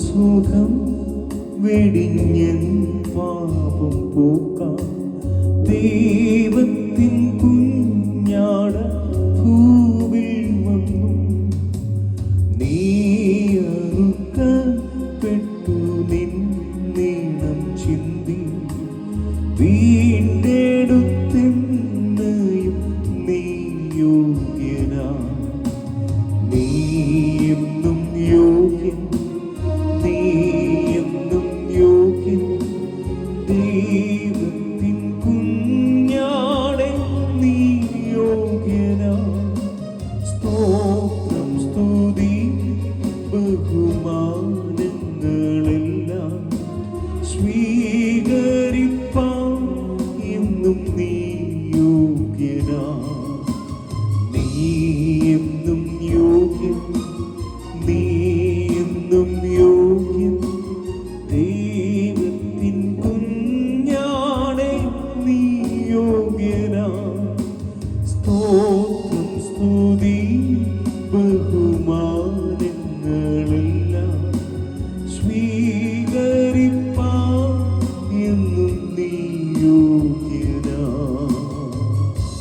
സുഖം വെടിഞ്ഞൻ പാപം പോക്കാം ദൈവത്തിൻ കുഞ്ഞാട ഭൂവിൽ വന്നു നീ അറുക്കപ്പെട്ടു നിന്നീണം ചിന്തി വീണ്ടെടുത്തെന്നയും നീ യോഗ്യനാ നീ എന്നും യോഗ്യൻ നീ എന്നും യോഗ്യൻ ദൈവത്തിൻ കുഞ്ഞാടെ നീ യോഗ്യനാ സ്തോത്രം സ്തുതി ബഹുമാനങ്ങളെല്ലാം സ്വീകരിപ്പാൻ എന്നും നീ യോഗ്യനാ നീ എന്നും യോഗ്യൻ നീ എന്നും യോഗ്യൻ ദൈവത്തിൻ കുഞ്ഞാടെ നീ യോഗ്യനാ സ്തോത്രം സ്തുതി